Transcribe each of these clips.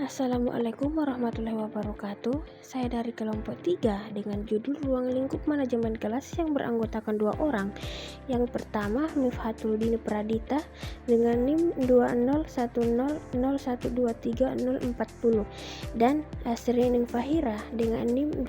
Assalamualaikum warahmatullahi wabarakatuh. Saya dari kelompok 3 dengan judul Ruang Lingkup Manajemen Kelas yang beranggotakan 2 orang. Yang pertama Mifhatudin Pradita dengan NIM 20100123040 dan Asrining Fahira dengan NIM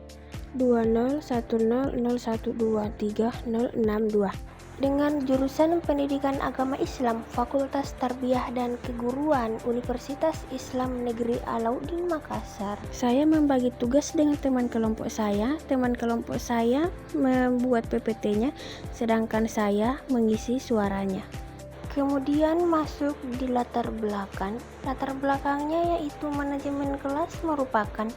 20100123062 dengan jurusan Pendidikan Agama Islam Fakultas Tarbiyah dan Keguruan Universitas Islam Negeri Alauddin Makassar. Saya membagi tugas dengan teman kelompok saya. Teman kelompok saya membuat PPT-nya, sedangkan saya mengisi suaranya. Kemudian masuk di latar belakang. Latar belakangnya yaitu manajemen kelas merupakan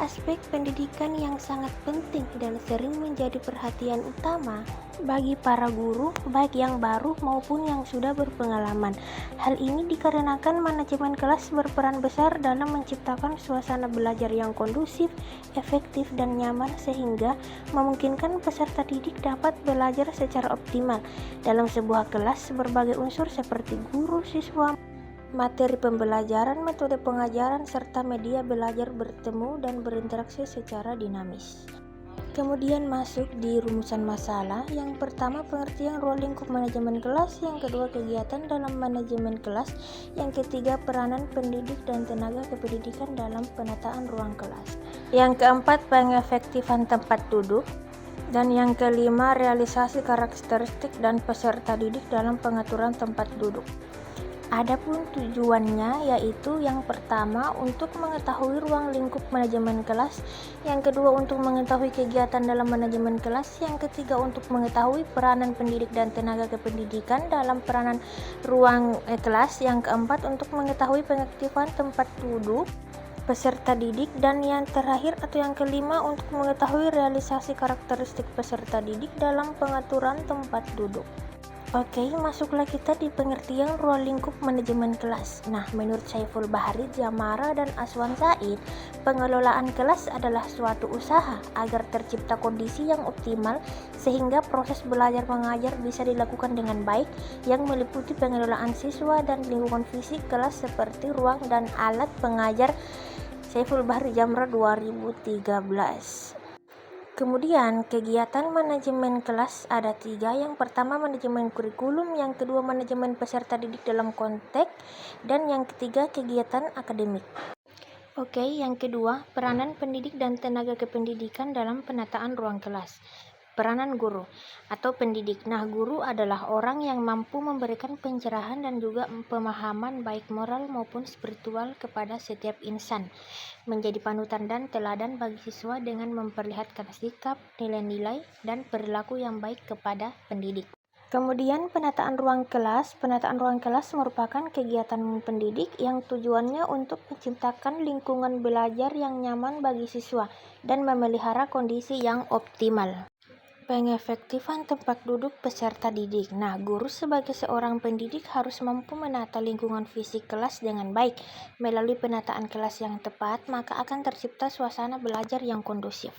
aspek pendidikan yang sangat penting dan sering menjadi perhatian utama bagi para guru, baik yang baru maupun yang sudah berpengalaman. Hal ini dikarenakan manajemen kelas berperan besar dalam menciptakan suasana belajar yang kondusif, efektif, dan nyaman sehingga memungkinkan peserta didik dapat belajar secara optimal. Dalam sebuah kelas, berbagai unsur seperti guru, siswa, materi pembelajaran, metode pengajaran, serta media belajar bertemu dan berinteraksi secara dinamis. Kemudian masuk di rumusan masalah. Yang pertama pengertian ruang lingkup manajemen kelas, yang kedua kegiatan dalam manajemen kelas, yang ketiga peranan pendidik dan tenaga kependidikan dalam penataan ruang kelas, yang keempat pengefektifan tempat duduk, dan yang kelima realisasi karakteristik dan peserta didik dalam pengaturan tempat duduk. Adapun tujuannya yaitu yang pertama untuk mengetahui ruang lingkup manajemen kelas, yang kedua untuk mengetahui kegiatan dalam manajemen kelas, yang ketiga untuk mengetahui peranan pendidik dan tenaga kependidikan dalam peranan ruang kelas, yang keempat untuk mengetahui pengaktifan tempat duduk peserta didik, dan yang terakhir atau yang kelima untuk mengetahui realisasi karakteristik peserta didik dalam pengaturan tempat duduk. Oke, masuklah kita di pengertian ruang lingkup manajemen kelas. Nah, menurut Saiful Bahri, Jamara, dan Aswan Said, pengelolaan kelas adalah suatu usaha agar tercipta kondisi yang optimal sehingga proses belajar mengajar bisa dilakukan dengan baik, yang meliputi pengelolaan siswa dan lingkungan fisik kelas seperti ruang dan alat pengajar. Saiful Bahri, Jamra 2013. Kemudian kegiatan manajemen kelas ada 3. Yang pertama manajemen kurikulum, yang kedua manajemen peserta didik dalam konteks, dan yang ketiga kegiatan akademik. Oke, yang kedua peranan pendidik dan tenaga kependidikan dalam penataan ruang kelas. Peranan guru atau pendidik. Nah, guru adalah orang yang mampu memberikan pencerahan dan juga pemahaman baik moral maupun spiritual kepada setiap insan, menjadi panutan dan teladan bagi siswa dengan memperlihatkan sikap, nilai-nilai, dan perilaku yang baik kepada pendidik. Kemudian penataan ruang kelas. Penataan ruang kelas merupakan kegiatan pendidik yang tujuannya untuk menciptakan lingkungan belajar yang nyaman bagi siswa dan memelihara kondisi yang optimal. Pengefektifan tempat duduk peserta didik. Nah, guru sebagai seorang pendidik harus mampu menata lingkungan fisik kelas dengan baik. Melalui penataan kelas yang tepat, maka akan tercipta suasana belajar yang kondusif.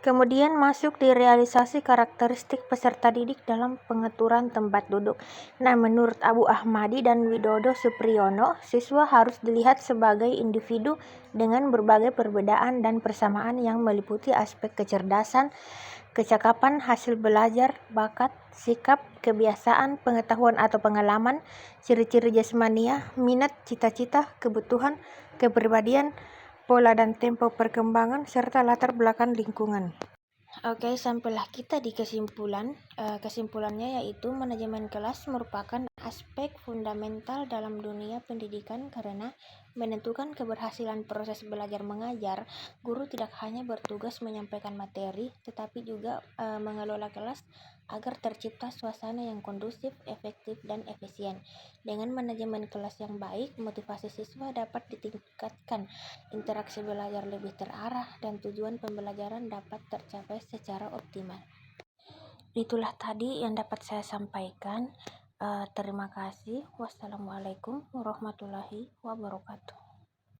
Kemudian masuk di realisasi karakteristik peserta didik dalam pengaturan tempat duduk. Nah, menurut Abu Ahmadi dan Widodo Supriyono, siswa harus dilihat sebagai individu dengan berbagai perbedaan dan persamaan yang meliputi aspek kecerdasan, kecakapan, hasil belajar, bakat, sikap, kebiasaan, pengetahuan atau pengalaman, ciri-ciri jasmania, minat, cita-cita, kebutuhan, kepribadian, pola dan tempo perkembangan, serta latar belakang lingkungan. Oke, sampailah kita di kesimpulan. Kesimpulannya yaitu manajemen kelas merupakan aspek fundamental dalam dunia pendidikan karena menentukan keberhasilan proses belajar mengajar. Guru tidak hanya bertugas menyampaikan materi, tetapi juga mengelola kelas agar tercipta suasana yang kondusif, efektif, dan efisien. Dengan manajemen kelas yang baik, motivasi siswa dapat ditingkatkan, interaksi belajar lebih terarah, dan tujuan pembelajaran dapat tercapai secara optimal. Itulah tadi yang dapat saya sampaikan. Terima kasih. Wassalamualaikum warahmatullahi wabarakatuh.